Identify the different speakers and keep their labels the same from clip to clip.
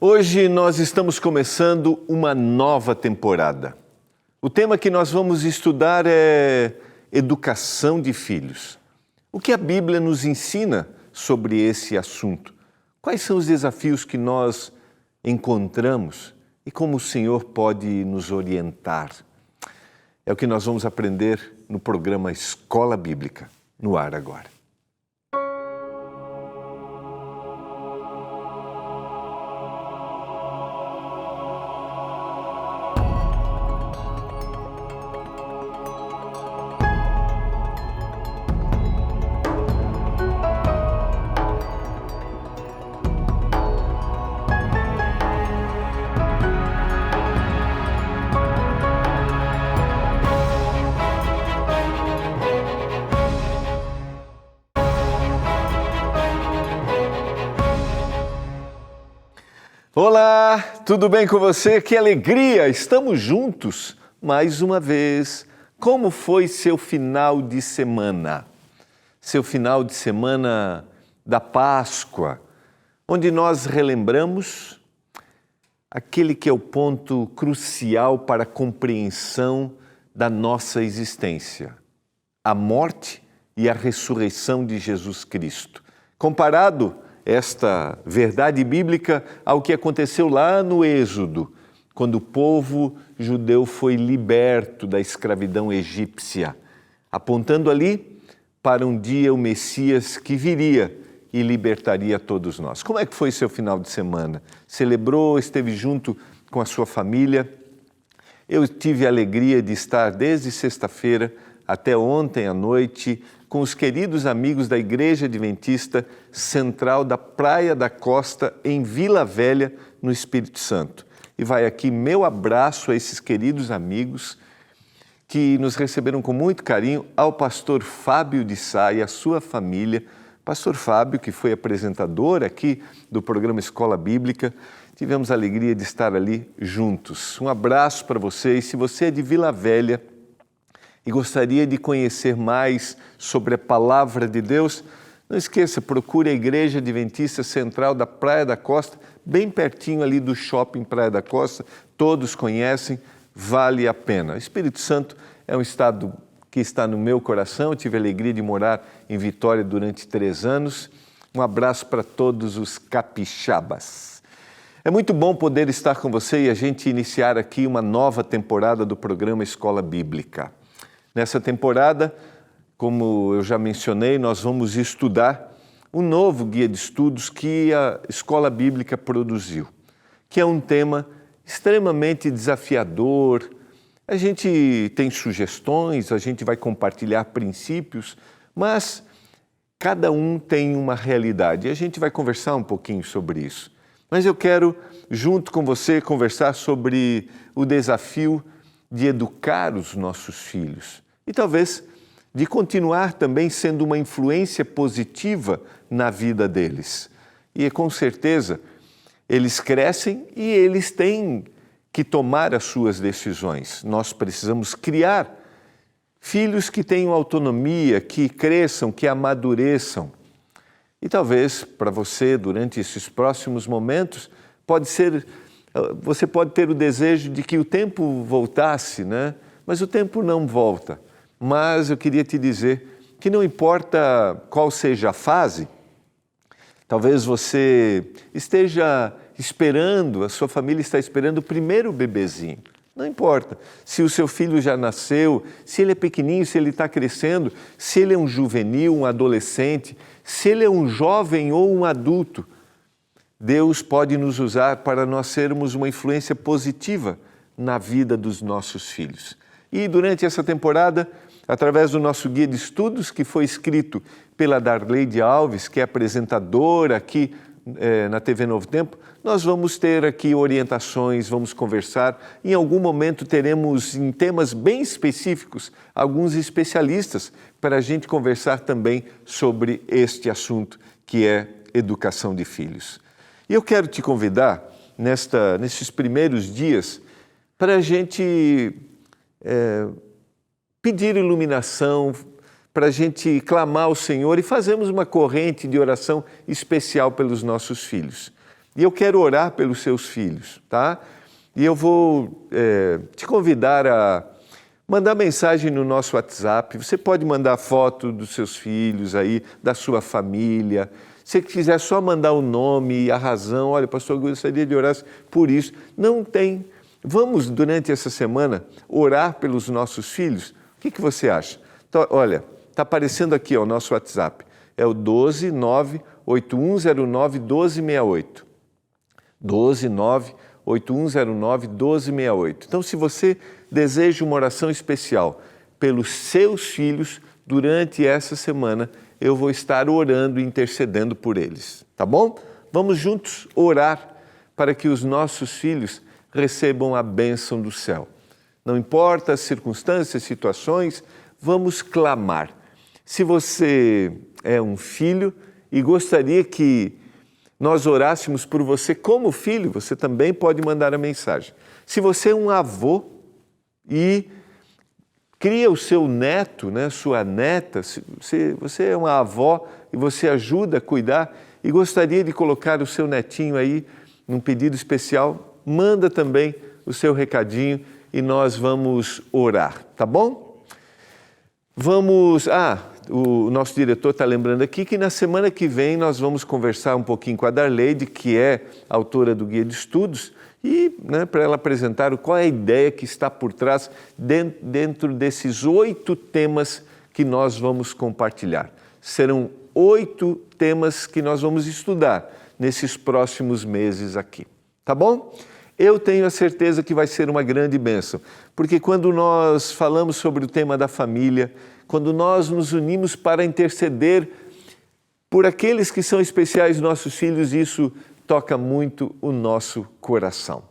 Speaker 1: Hoje nós estamos começando uma nova temporada. O tema que nós vamos estudar é educação de filhos. O que a Bíblia nos ensina sobre esse assunto? Quais são os desafios que nós encontramos e como o Senhor pode nos orientar? É o que nós vamos aprender no programa Escola Bíblica, no ar agora. Olá, tudo bem com você? Que alegria! Estamos juntos mais uma vez. Como foi seu final de semana? Seu final de semana da Páscoa, onde nós relembramos aquele que é o ponto crucial para a compreensão da nossa existência, a morte e a ressurreição de Jesus Cristo. Comparado esta verdade bíblica ao que aconteceu lá no Êxodo, quando o povo judeu foi liberto da escravidão egípcia, apontando ali para um dia o Messias que viria e libertaria todos nós. Como é que foi seu final de semana? Celebrou, esteve junto com a sua família? Eu tive a alegria de estar desde sexta-feira até ontem à noite com os queridos amigos da Igreja Adventista Central da Praia da Costa, em Vila Velha, no Espírito Santo. E vai aqui meu abraço a esses queridos amigos que nos receberam com muito carinho, ao pastor Fábio de Sá e a sua família. Pastor Fábio, que foi apresentador aqui do programa Escola Bíblica, tivemos a alegria de estar ali juntos. Um abraço para vocês. Se você é de Vila Velha e gostaria de conhecer mais sobre a Palavra de Deus, não esqueça, procure a Igreja Adventista Central da Praia da Costa, bem pertinho ali do Shopping Praia da Costa, todos conhecem, vale a pena. O Espírito Santo é um estado que está no meu coração, eu tive a alegria de morar em Vitória durante 3 anos. Um abraço para todos os capixabas. É muito bom poder estar com você e a gente iniciar aqui uma nova temporada do programa Escola Bíblica. Nessa temporada, como eu já mencionei, nós vamos estudar um novo guia de estudos que a Escola Bíblica produziu, que é um tema extremamente desafiador. A gente tem sugestões, a gente vai compartilhar princípios, mas cada um tem uma realidade e a gente vai conversar um pouquinho sobre isso. Mas eu quero, junto com você, conversar sobre o desafio de educar os nossos filhos e talvez de continuar também sendo uma influência positiva na vida deles. E com certeza eles crescem e eles têm que tomar as suas decisões. Nós precisamos criar filhos que tenham autonomia, que cresçam, que amadureçam. E talvez para você, durante esses próximos momentos, você pode ter o desejo de que o tempo voltasse, né? Mas o tempo não volta. Mas eu queria te dizer que não importa qual seja a fase, talvez você esteja esperando, a sua família está esperando o primeiro bebezinho. Não importa se o seu filho já nasceu, se ele é pequenininho, se ele está crescendo, se ele é um juvenil, um adolescente, se ele é um jovem ou um adulto. Deus pode nos usar para nós sermos uma influência positiva na vida dos nossos filhos. E durante essa temporada, através do nosso guia de estudos, que foi escrito pela Darleide Alves, que é apresentadora aqui na TV Novo Tempo, nós vamos ter aqui orientações, vamos conversar. Em algum momento teremos, em temas bem específicos, alguns especialistas para a gente conversar também sobre este assunto, que é educação de filhos. E eu quero te convidar, nesses primeiros dias, para a gente pedir iluminação, para a gente clamar ao Senhor e fazermos uma corrente de oração especial pelos nossos filhos. E eu quero orar pelos seus filhos, tá? E eu vou te convidar a mandar mensagem no nosso WhatsApp. Você pode mandar foto dos seus filhos aí, da sua família. Se quiser só mandar o nome e a razão, olha, pastor, eu gostaria de orar por isso. Não tem. Vamos, durante essa semana, orar pelos nossos filhos? O que você acha? Então, olha, está aparecendo aqui o nosso WhatsApp. É o 12981091268. 12981091268. Então, se você deseja uma oração especial pelos seus filhos, durante essa semana, eu vou estar orando e intercedendo por eles, tá bom? Vamos juntos orar para que os nossos filhos recebam a bênção do céu. Não importa as circunstâncias, situações, vamos clamar. Se você é um filho e gostaria que nós orássemos por você como filho, você também pode mandar a mensagem. Se você é um avô e cria o seu neto, né, sua neta, se você é uma avó e você ajuda a cuidar e gostaria de colocar o seu netinho aí num pedido especial, manda também o seu recadinho e nós vamos orar, tá bom? O nosso diretor está lembrando aqui que na semana que vem nós vamos conversar um pouquinho com a Darleide, que é autora do Guia de Estudos, e para ela apresentar qual é a ideia que está por trás dentro desses 8 temas que nós vamos compartilhar. Serão 8 temas que nós vamos estudar nesses próximos meses aqui, tá bom? Eu tenho a certeza que vai ser uma grande bênção, porque quando nós falamos sobre o tema da família, quando nós nos unimos para interceder por aqueles que são especiais, nossos filhos, isso toca muito o nosso coração.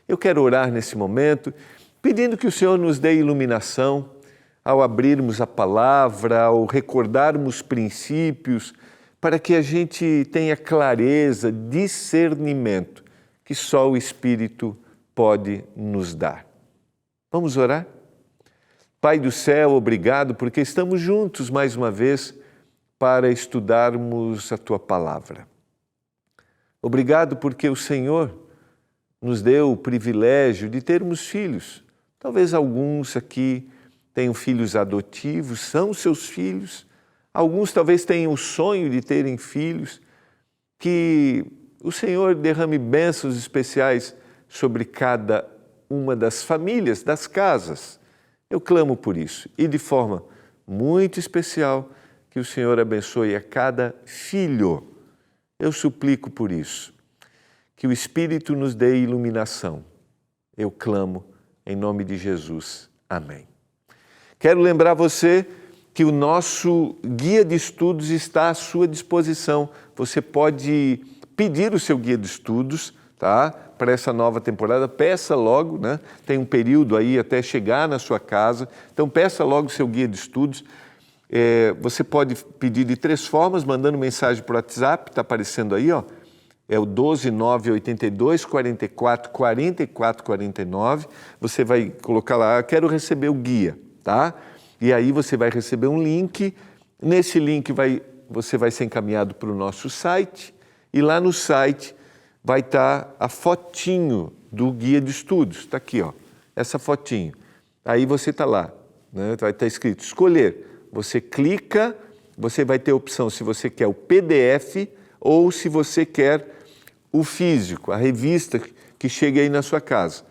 Speaker 1: Eu quero orar nesse momento, pedindo que o Senhor nos dê iluminação ao abrirmos a palavra, ao recordarmos princípios, para que a gente tenha clareza, discernimento, que só o Espírito pode nos dar. Vamos orar? Pai do céu, obrigado porque estamos juntos mais uma vez para estudarmos a Tua Palavra. Obrigado porque o Senhor nos deu o privilégio de termos filhos. Talvez alguns aqui tenham filhos adotivos, são seus filhos. Alguns talvez tenham o sonho de terem filhos. Que o Senhor derrame bênçãos especiais sobre cada uma das famílias, das casas. Eu clamo por isso. E de forma muito especial, que o Senhor abençoe a cada filho. Eu suplico por isso. Que o Espírito nos dê iluminação. Eu clamo em nome de Jesus. Amém. Quero lembrar você que o nosso guia de estudos está à sua disposição. Você pode pedir o seu guia de estudos, tá? Para essa nova temporada, peça logo, né? Tem um período aí até chegar na sua casa, então peça logo o seu guia de estudos. Você pode pedir de 3 formas, mandando mensagem por WhatsApp, está aparecendo aí, ó. É o 12982 44 44 49. Você vai colocar lá, quero receber o guia, tá? E aí você vai receber um link. Nesse link você vai ser encaminhado para o nosso site. E lá no site vai estar a fotinho do guia de estudos. Está aqui, ó, essa fotinho. Aí você está lá, né? Vai estar escrito escolher. Você clica, você vai ter a opção se você quer o PDF ou se você quer o físico, a revista que chega aí na sua casa.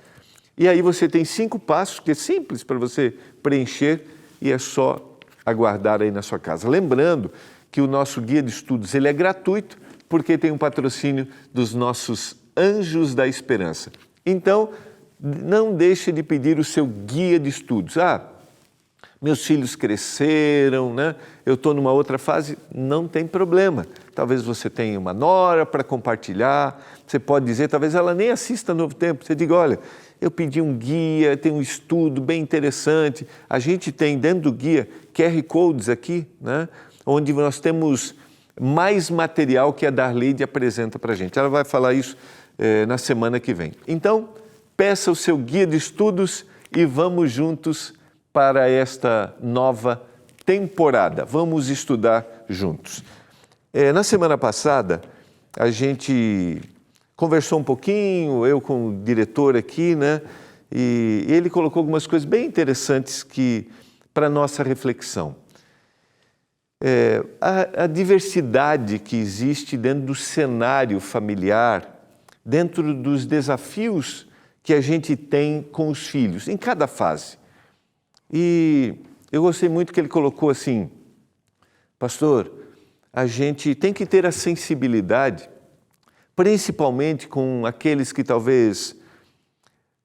Speaker 1: E aí você tem 5 passos, que é simples para você preencher e é só aguardar aí na sua casa. Lembrando que o nosso guia de estudos ele é gratuito, porque tem um patrocínio dos nossos Anjos da Esperança. Então, não deixe de pedir o seu guia de estudos. Meus filhos cresceram, né? Eu estou numa outra fase, não tem problema. Talvez você tenha uma nora para compartilhar, você pode dizer, talvez ela nem assista Novo Tempo. Você diga, olha, eu pedi um guia, tem um estudo bem interessante. A gente tem dentro do guia QR Codes aqui, né? Onde nós temos mais material que a Darleide apresenta para a gente. Ela vai falar isso na semana que vem. Então, peça o seu guia de estudos e vamos juntos para esta nova temporada. Vamos estudar juntos. Na semana passada, a gente conversou um pouquinho, eu com o diretor aqui, né? E ele colocou algumas coisas bem interessantes para a nossa reflexão. A diversidade que existe dentro do cenário familiar, dentro dos desafios que a gente tem com os filhos, em cada fase. E eu gostei muito que ele colocou assim: pastor, a gente tem que ter a sensibilidade, principalmente com aqueles que talvez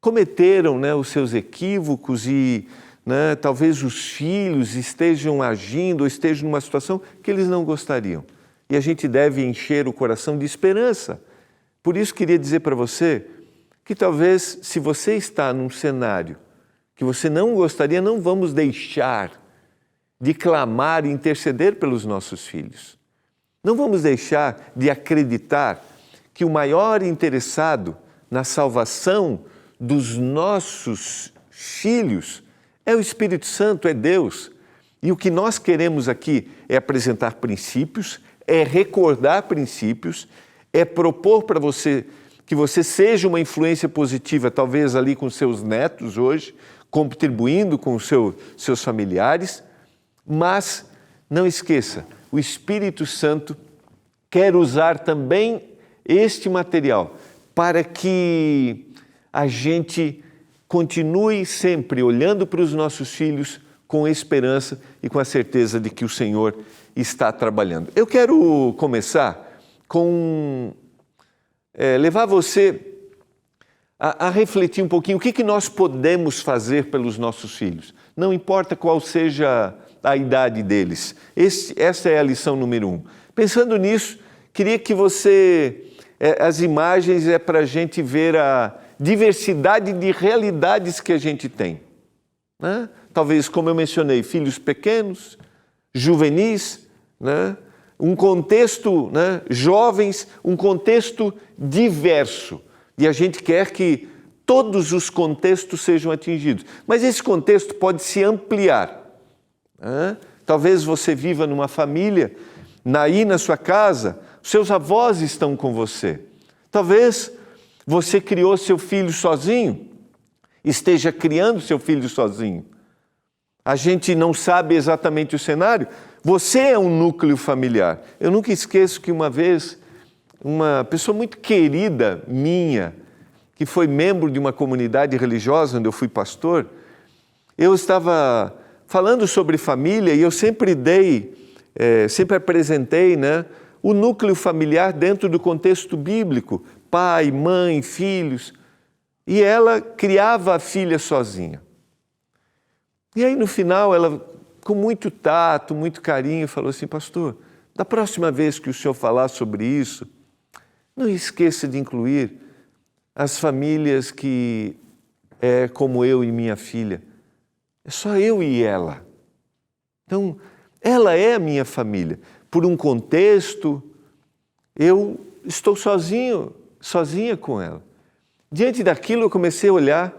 Speaker 1: cometeram, né, os seus equívocos e, né, talvez os filhos estejam agindo ou estejam numa situação que eles não gostariam. E a gente deve encher o coração de esperança. Por isso queria dizer para você que talvez, se você está num cenário que você não gostaria, não vamos deixar de clamar e interceder pelos nossos filhos. Não vamos deixar de acreditar que o maior interessado na salvação dos nossos filhos é o Espírito Santo, é Deus. E o que nós queremos aqui é apresentar princípios, é recordar princípios, é propor para você que você seja uma influência positiva, talvez ali com seus netos hoje, contribuindo com os seus familiares, mas não esqueça, o Espírito Santo quer usar também este material para que a gente continue sempre olhando para os nossos filhos com esperança e com a certeza de que o Senhor está trabalhando. Eu quero começar com levar você a refletir um pouquinho o que nós podemos fazer pelos nossos filhos. Não importa qual seja a idade deles. Essa é a lição número 1. Pensando nisso, queria que você... as imagens é para a gente ver a diversidade de realidades que a gente tem, né? Talvez, como eu mencionei, filhos pequenos, juvenis, né? Um contexto, né? Jovens, um contexto diverso. E a gente quer que todos os contextos sejam atingidos. Mas esse contexto pode se ampliar, né? Talvez você viva numa família, aí na sua casa, seus avós estão com você. Talvez você criou seu filho sozinho, esteja criando seu filho sozinho. A gente não sabe exatamente o cenário. Você é um núcleo familiar. Eu nunca esqueço que uma vez, uma pessoa muito querida minha, que foi membro de uma comunidade religiosa onde eu fui pastor, eu estava falando sobre família e eu sempre sempre apresentei, né, o núcleo familiar dentro do contexto bíblico, pai, mãe, filhos, e ela criava a filha sozinha. E aí no final ela, com muito tato, muito carinho, falou assim: pastor, da próxima vez que o senhor falar sobre isso, não esqueça de incluir as famílias que é como eu e minha filha. É só eu e ela. Então, ela é a minha família. Por um contexto, eu estou sozinha com ela. Diante daquilo, eu comecei a olhar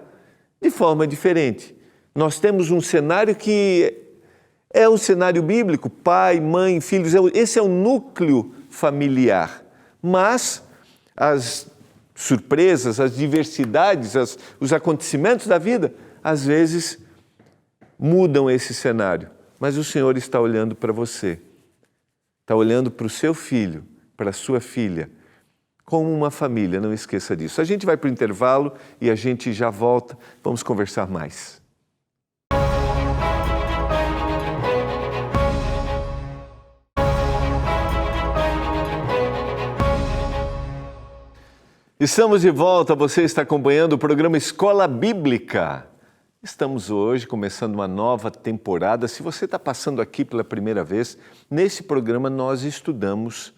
Speaker 1: de forma diferente. Nós temos um cenário que é um cenário bíblico, pai, mãe, filhos, esse é o núcleo familiar. Mas as surpresas, as diversidades, os acontecimentos da vida, às vezes mudam esse cenário. Mas o Senhor está olhando para você, está olhando para o seu filho, para a sua filha, como uma família, não esqueça disso. A gente vai para o intervalo e a gente já volta, vamos conversar mais. Estamos de volta, você está acompanhando o programa Escola Bíblica. Estamos hoje começando uma nova temporada. Se você está passando aqui pela primeira vez, nesse programa nós estudamos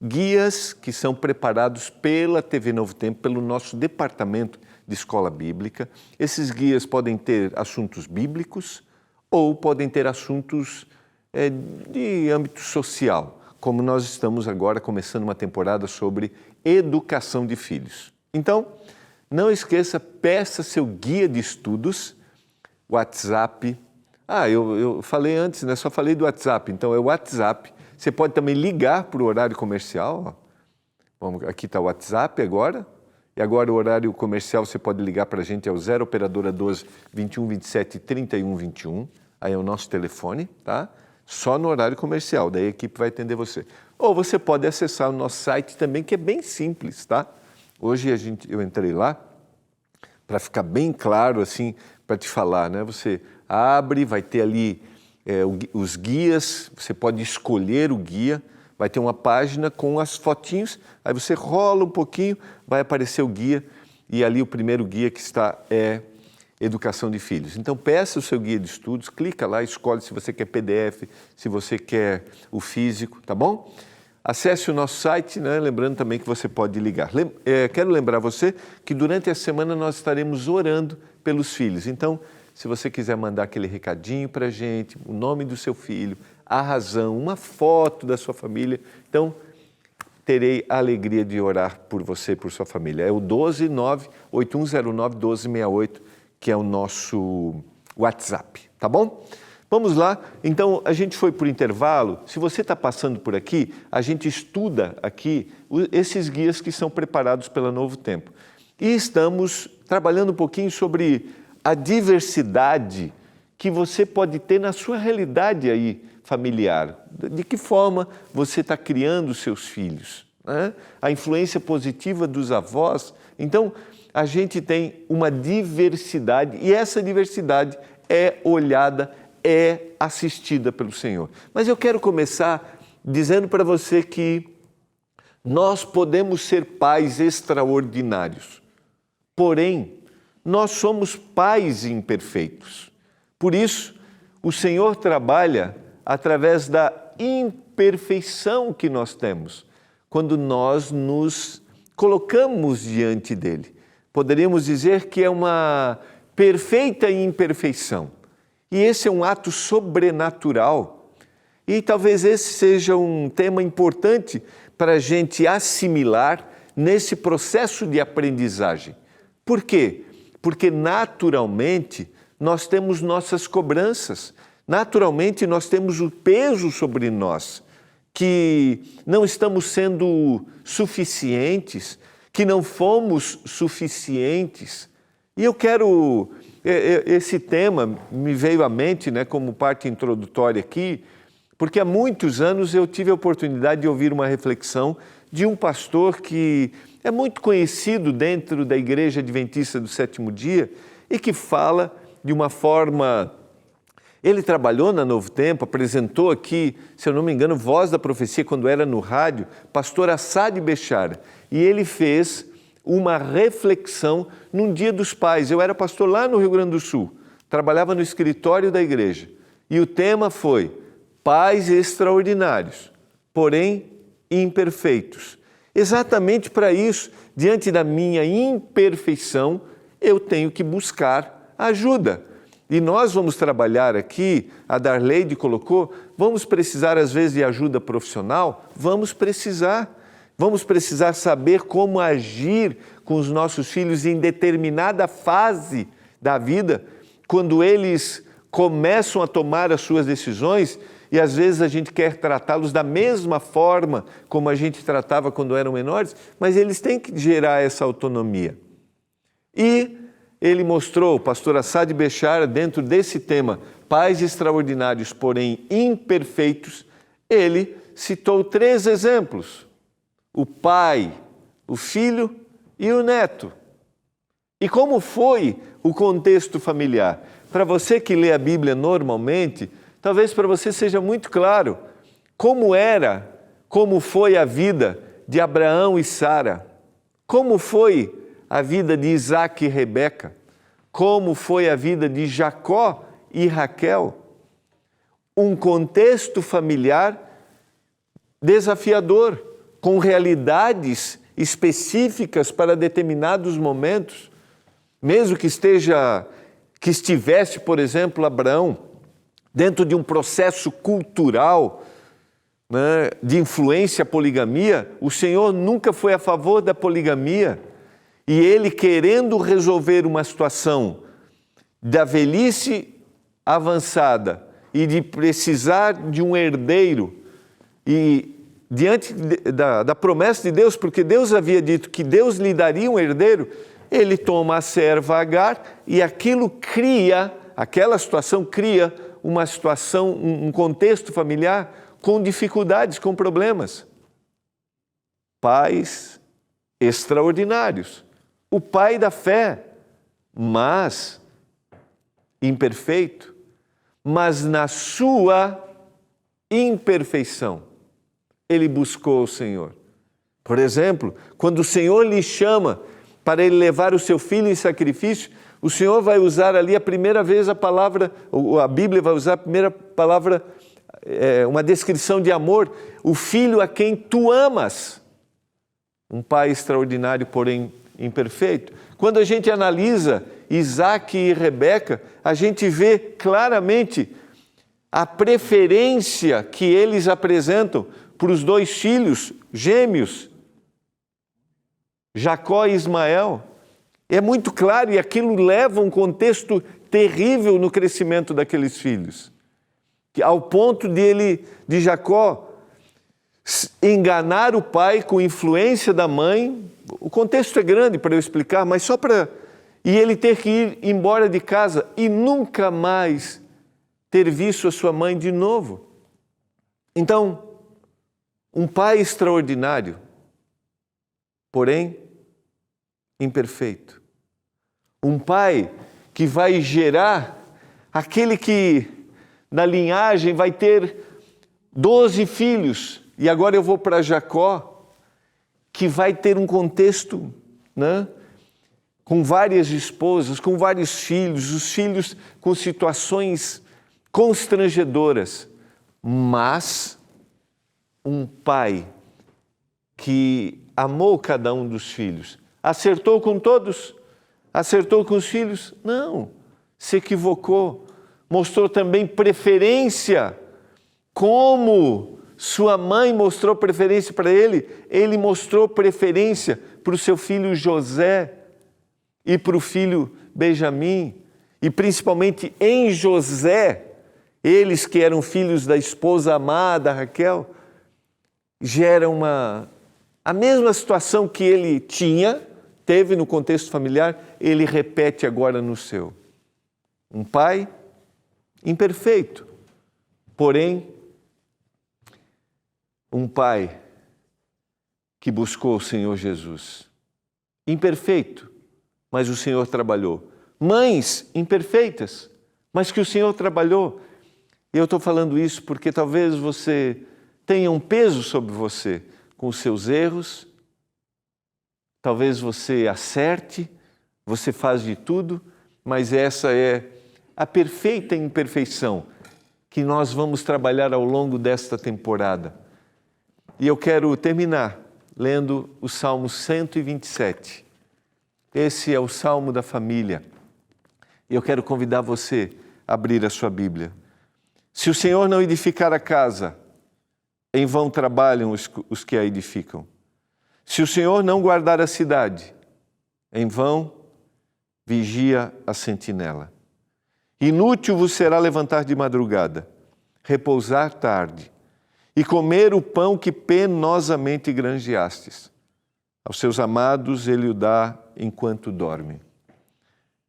Speaker 1: guias que são preparados pela TV Novo Tempo, pelo nosso departamento de Escola Bíblica. Esses guias podem ter assuntos bíblicos ou podem ter assuntos de âmbito social, como nós estamos agora começando uma temporada sobre educação de filhos. Então, não esqueça, peça seu guia de estudos, WhatsApp. Eu falei antes, né? Só falei do WhatsApp, então é o WhatsApp. Você pode também ligar para o horário comercial, Aqui está o WhatsApp agora. E agora o horário comercial você pode ligar para a gente, é o 0 operadora 12 21 27 31 21. Aí é o nosso telefone, tá? Só no horário comercial, daí a equipe vai atender você. Ou você pode acessar o nosso site também, que é bem simples, tá? Hoje eu entrei lá para ficar bem claro, assim, para te falar, né? Você abre, vai ter ali os guias, você pode escolher o guia, vai ter uma página com as fotinhos, aí você rola um pouquinho, vai aparecer o guia, e ali o primeiro guia que está é Educação de Filhos. Então peça o seu guia de estudos, clica lá, escolhe se você quer PDF, se você quer o físico, tá bom? Acesse o nosso site, né? Lembrando também que você pode ligar. Quero lembrar você que durante a semana nós estaremos orando pelos filhos. Então, se você quiser mandar aquele recadinho para a gente, o nome do seu filho, a razão, uma foto da sua família, então terei a alegria de orar por você e por sua família. É o 129-8109-1268, que é o nosso WhatsApp, tá bom? Vamos lá, então a gente foi por intervalo. Se você está passando por aqui, a gente estuda aqui esses guias que são preparados pela Novo Tempo. E estamos trabalhando um pouquinho sobre a diversidade que você pode ter na sua realidade aí familiar. De que forma você está criando os seus filhos, né? A influência positiva dos avós. Então, a gente tem uma diversidade e essa diversidade é olhada, é assistida pelo Senhor. Mas eu quero começar dizendo para você que nós podemos ser pais extraordinários, porém, nós somos pais imperfeitos. Por isso, o Senhor trabalha através da imperfeição que nós temos, quando nós nos colocamos diante dEle. Poderíamos dizer que é uma perfeita imperfeição. E esse é um ato sobrenatural. E talvez esse seja um tema importante para a gente assimilar nesse processo de aprendizagem. Por quê? Porque naturalmente nós temos nossas cobranças, naturalmente nós temos o peso sobre nós, que não estamos sendo suficientes, que não fomos suficientes. E eu quero, esse tema me veio à mente, né, como parte introdutória aqui, porque há muitos anos eu tive a oportunidade de ouvir uma reflexão de um pastor que é muito conhecido dentro da Igreja Adventista do Sétimo Dia e que fala de uma forma... Ele trabalhou na Novo Tempo, apresentou aqui, se eu não me engano, Voz da Profecia, quando era no rádio, pastor Assad Bechara. E ele fez uma reflexão num Dia dos Pais. Eu era pastor lá no Rio Grande do Sul, trabalhava no escritório da igreja. E o tema foi Pais extraordinários, porém imperfeitos. Exatamente para isso, diante da minha imperfeição, eu tenho que buscar ajuda. E nós vamos trabalhar aqui, a Darleide colocou, vamos precisar às vezes de ajuda profissional? Vamos precisar saber como agir com os nossos filhos em determinada fase da vida, quando eles começam a tomar as suas decisões e às vezes a gente quer tratá-los da mesma forma como a gente tratava quando eram menores, mas eles têm que gerar essa autonomia. E ele mostrou, o pastor Assad Bechara, dentro desse tema, pais extraordinários, porém imperfeitos, ele citou 3 exemplos: o pai, o filho e o neto. E como foi o contexto familiar? Para você que lê a Bíblia normalmente, talvez para você seja muito claro como foi a vida de Abraão e Sara, como foi a vida de Isaac e Rebeca, como foi a vida de Jacó e Raquel. Um contexto familiar desafiador, com realidades específicas para determinados momentos. Mesmo que estivesse, por exemplo, Abraão, dentro de um processo cultural, né, de influência à poligamia, o Senhor nunca foi a favor da poligamia. E ele, querendo resolver uma situação da velhice avançada e de precisar de um herdeiro, e diante da promessa de Deus, porque Deus havia dito que Deus lhe daria um herdeiro, ele toma a serva Agar e aquela situação cria uma situação, um contexto familiar com dificuldades, com problemas. Pais extraordinários. O pai da fé, mas imperfeito, mas na sua imperfeição, ele buscou o Senhor. Por exemplo, quando o Senhor lhe chama para ele levar o seu filho em sacrifício, o Senhor vai usar ali a primeira vez a palavra, ou a Bíblia vai usar a primeira palavra, uma descrição de amor, o filho a quem tu amas. Um pai extraordinário, porém imperfeito. Quando a gente analisa Isaac e Rebeca, a gente vê claramente a preferência que eles apresentam para os dois filhos gêmeos, Jacó e Ismael. É muito claro e aquilo leva a um contexto terrível no crescimento daqueles filhos. Ao ponto de Jacó enganar o pai com influência da mãe. O contexto é grande para eu explicar, mas só para... E ele ter que ir embora de casa e nunca mais ter visto a sua mãe de novo. Então, um pai extraordinário, porém imperfeito. Um pai que vai gerar aquele que na linhagem vai ter 12 filhos. E agora eu vou para Jacó, que vai ter um contexto, né, com várias esposas, com vários filhos, os filhos com situações constrangedoras. Mas um pai que amou cada um dos filhos, acertou com todos? Acertou com os filhos? Não, se equivocou. Mostrou também preferência, como sua mãe mostrou preferência para ele, ele mostrou preferência para o seu filho José e para o filho Benjamim, e principalmente em José, eles que eram filhos da esposa amada Raquel, gera a mesma situação que ele teve no contexto familiar, ele repete agora no seu. Um pai imperfeito, porém, um pai que buscou o Senhor Jesus. Imperfeito, mas o Senhor trabalhou. Mães imperfeitas, mas que o Senhor trabalhou. E eu estou falando isso porque talvez você tenha um peso sobre você com os seus erros, talvez você acerte, você faz de tudo, mas essa é a perfeita imperfeição que nós vamos trabalhar ao longo desta temporada. E eu quero terminar lendo o Salmo 127. Esse é o Salmo da família. E eu quero convidar você a abrir a sua Bíblia. Se o Senhor não edificar a casa, em vão trabalham os que a edificam. Se o Senhor não guardar a cidade, em vão vigia a sentinela. Inútil vos será levantar de madrugada, repousar tarde e comer o pão que penosamente granjeastes. Aos seus amados ele o dá enquanto dorme.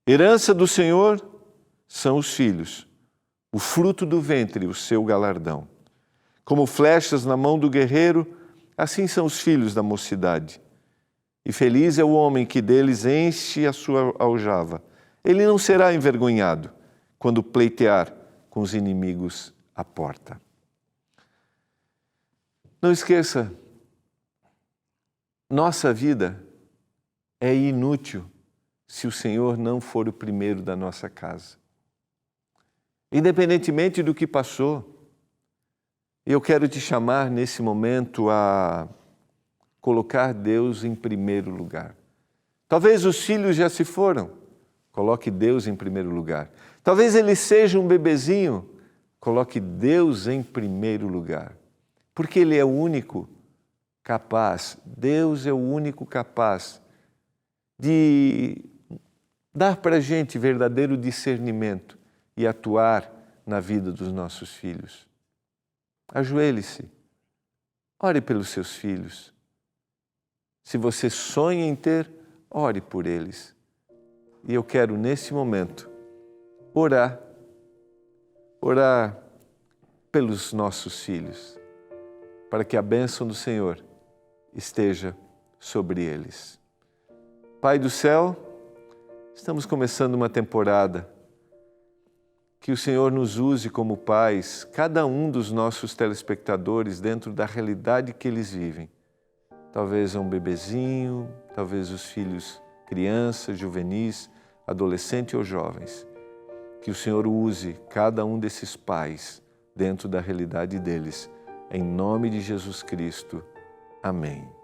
Speaker 1: Herança do Senhor são os filhos, o fruto do ventre, o seu galardão. Como flechas na mão do guerreiro, assim são os filhos da mocidade. E feliz é o homem que deles enche a sua aljava. Ele não será envergonhado quando pleitear com os inimigos à porta. Não esqueça, nossa vida é inútil se o Senhor não for o primeiro da nossa casa. Independentemente do que passou, eu quero te chamar nesse momento a colocar Deus em primeiro lugar. Talvez os filhos já se foram, coloque Deus em primeiro lugar. Talvez ele seja um bebezinho, coloque Deus em primeiro lugar. Porque Ele é o único capaz, Deus é o único capaz de dar para a gente verdadeiro discernimento e atuar na vida dos nossos filhos. Ajoelhe-se, ore pelos seus filhos. Se você sonha em ter, ore por eles. E eu quero, nesse momento, orar pelos nossos filhos, para que a bênção do Senhor esteja sobre eles. Pai do céu, estamos começando uma temporada. Que o Senhor nos use como pais, cada um dos nossos telespectadores, dentro da realidade que eles vivem. Talvez um bebezinho, talvez os filhos, crianças, juvenis, adolescentes ou jovens. Que o Senhor use cada um desses pais dentro da realidade deles. Em nome de Jesus Cristo. Amém.